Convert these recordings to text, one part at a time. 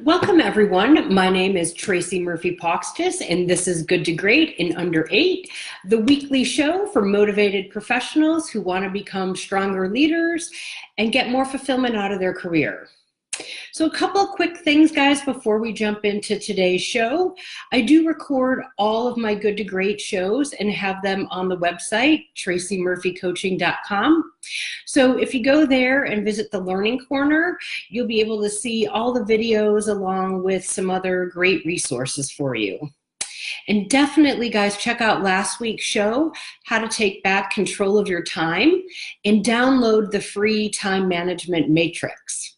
Welcome everyone. My name is Tracy Murphy Poxtis and this is Good to Great in Under 8, the weekly show for motivated professionals who want to become stronger leaders and get more fulfillment out of their career. So a couple of quick things, guys, before we jump into today's show. I do record all of my Good to Great shows and have them on the website, tracymurphycoaching.com. So if you go there and visit the Learning Corner, you'll be able to see all the videos along with some other great resources for you. And definitely, guys, check out last week's show, How to Take Back Control of Your Time, and download the free time management matrix.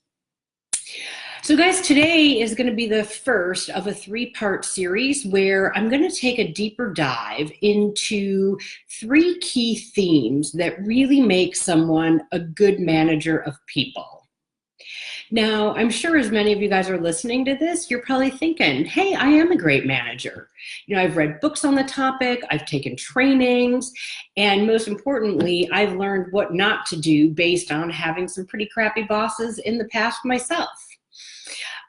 So guys, today is going to be the first of a three-part series where I'm going to take a deeper dive into three key themes that really make someone a good manager of people. Now, I'm sure as many of you guys are listening to this, you're probably thinking, hey, I am a great manager. You know, I've read books on the topic, I've taken trainings, and most importantly, I've learned what not to do based on having some pretty crappy bosses in the past myself.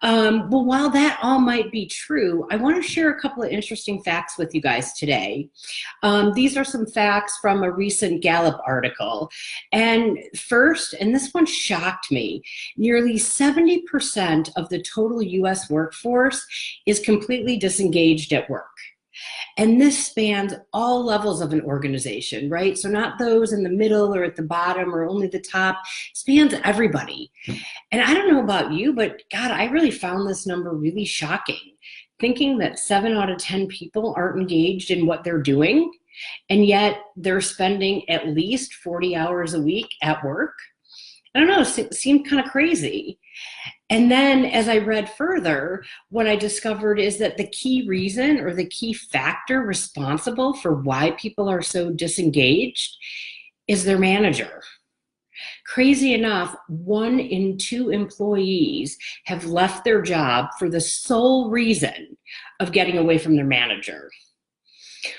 Well, while that all might be true, I want to share a couple of interesting facts with you guys today. These are some facts from a recent Gallup article. And first, and this one shocked me, nearly 70% of the total US workforce is completely disengaged at work. And this spans all levels of an organization, right? So not those in the middle or at the bottom or only the top, spans everybody. And I don't know about you, but God, I really found this number really shocking. Thinking that 7 out of 10 people aren't engaged in what they're doing, and yet they're spending at least 40 hours a week at work. I don't know, it seemed kind of crazy. And then as I read further, what I discovered is that the key reason or the key factor responsible for why people are so disengaged is their manager. Crazy enough, 1 in 2 employees have left their job for the sole reason of getting away from their manager.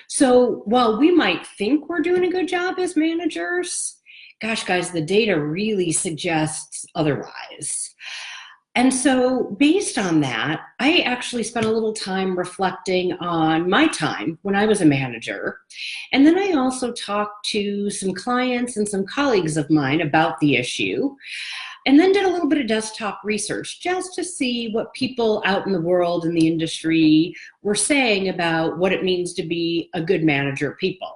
So while we might think we're doing a good job as managers, gosh, guys, the data really suggests otherwise. And so based on that, I actually spent a little time reflecting on my time when I was a manager. And then I also talked to some clients and some colleagues of mine about the issue, and then did a little bit of desktop research just to see what people out in the world in the industry were saying about what it means to be a good manager of people.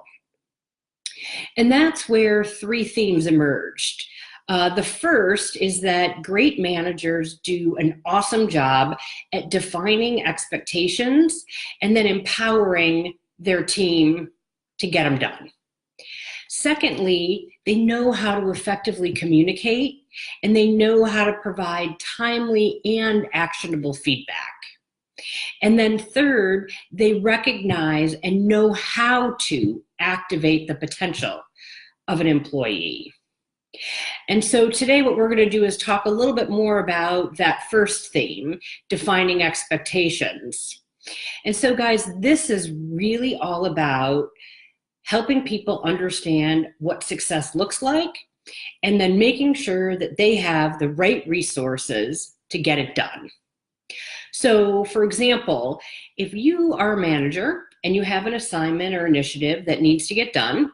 And that's where 3 themes emerged. The first is that great managers do an awesome job at defining expectations and then empowering their team to get them done. Secondly, they know how to effectively communicate, and they know how to provide timely and actionable feedback. And then third, they recognize and know how to activate the potential of an employee. And so today what we're going to do is talk a little bit more about that first theme, defining expectations. And so guys, this is really all about helping people understand what success looks like and then making sure that they have the right resources to get it done. So for example, if you are a manager and you have an assignment or initiative that needs to get done,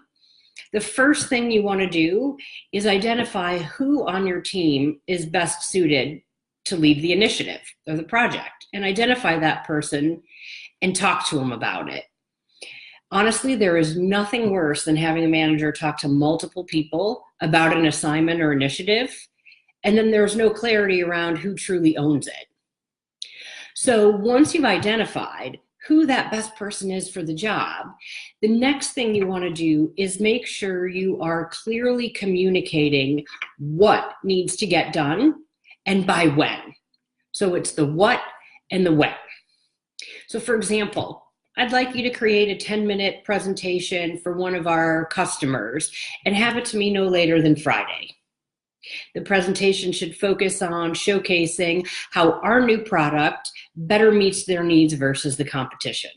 the first thing you want to do is identify who on your team is best suited to lead the initiative or the project, and identify that person and talk to them about it. Honestly, there is nothing worse than having a manager talk to multiple people about an assignment or initiative, and then there's no clarity around who truly owns it. So once you've identified who that best person is for the job, the next thing you want to do is make sure you are clearly communicating what needs to get done and by when. So it's the what and the when. So for example, I'd like you to create a 10-minute presentation for one of our customers and have it to me no later than Friday. The presentation should focus on showcasing how our new product better meets their needs versus the competition.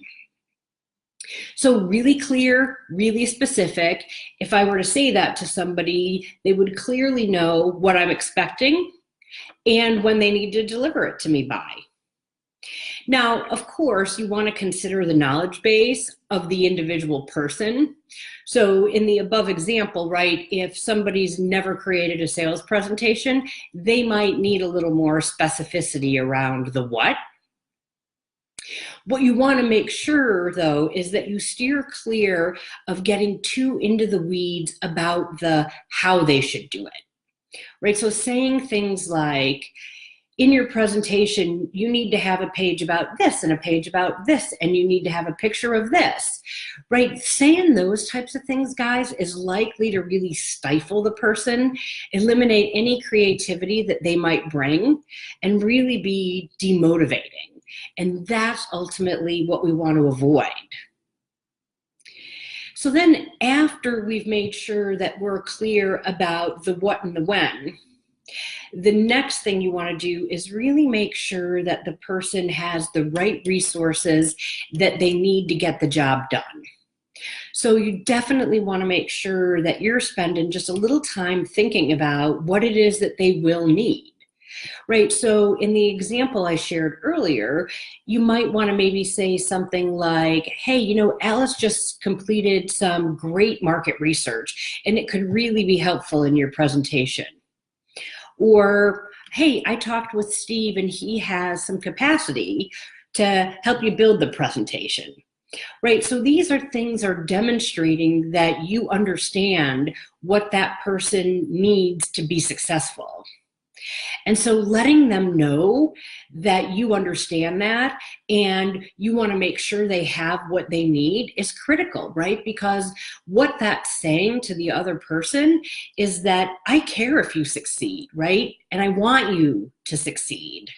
So really clear, really specific. If I were to say that to somebody, they would clearly know what I'm expecting and when they need to deliver it to me by. Now, of course, you want to consider the knowledge base of the individual person. So in the above example, right, if somebody's never created a sales presentation, they might need a little more specificity around the what. What you want to make sure, though, is that you steer clear of getting too into the weeds about the how they should do it, right? So saying things like, in your presentation, you need to have a page about this and a page about this, and you need to have a picture of this, right? Saying those types of things, guys, is likely to really stifle the person, eliminate any creativity that they might bring, and really be demotivating. And that's ultimately what we want to avoid. So then after we've made sure that we're clear about the what and the when, the next thing you want to do is really make sure that the person has the right resources that they need to get the job done. So you definitely want to make sure that you're spending just a little time thinking about what it is that they will need. Right, so in the example I shared earlier, you might want to maybe say something like, hey, you know, Alice just completed some great market research and it could really be helpful in your presentation. Or, hey, I talked with Steve and he has some capacity to help you build the presentation. Right, so these are things are demonstrating that you understand what that person needs to be successful. And so letting them know that you understand that and you want to make sure they have what they need is critical, right? Because what that's saying to the other person is that I care if you succeed, right? And I want you to succeed.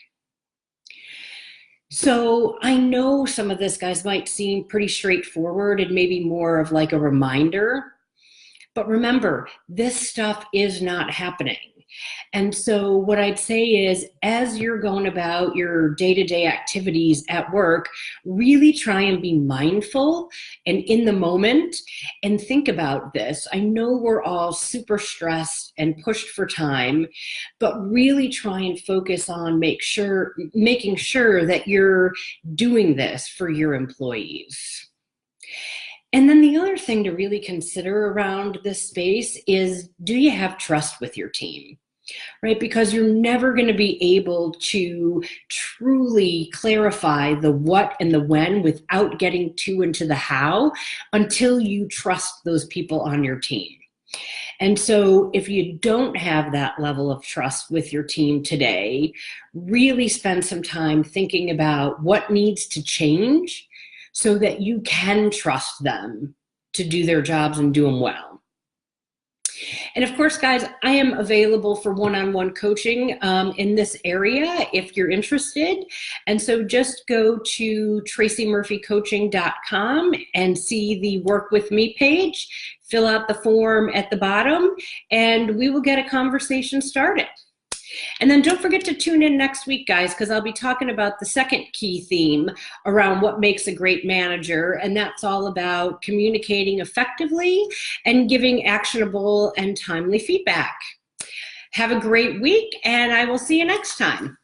So I know some of this, guys, might seem pretty straightforward and maybe more of like a reminder, but remember, this stuff is not happening. And so what I'd say is, as you're going about your day-to-day activities at work, really try and be mindful and in the moment and think about this. I know we're all super stressed and pushed for time, but really try and focus on making sure that you're doing this for your employees. And then the other thing to really consider around this space is, do you have trust with your team? Right? Because you're never going to be able to truly clarify the what and the when without getting too into the how until you trust those people on your team. And so if you don't have that level of trust with your team today, really spend some time thinking about what needs to change so that you can trust them to do their jobs and do them well. And of course, guys, I am available for one-on-one coaching in this area if you're interested. And so just go to tracymurphycoaching.com and see the Work With Me page, fill out the form at the bottom, and we will get a conversation started. And then don't forget to tune in next week, guys, because I'll be talking about the second key theme around what makes a great manager, and that's all about communicating effectively and giving actionable and timely feedback. Have a great week, and I will see you next time.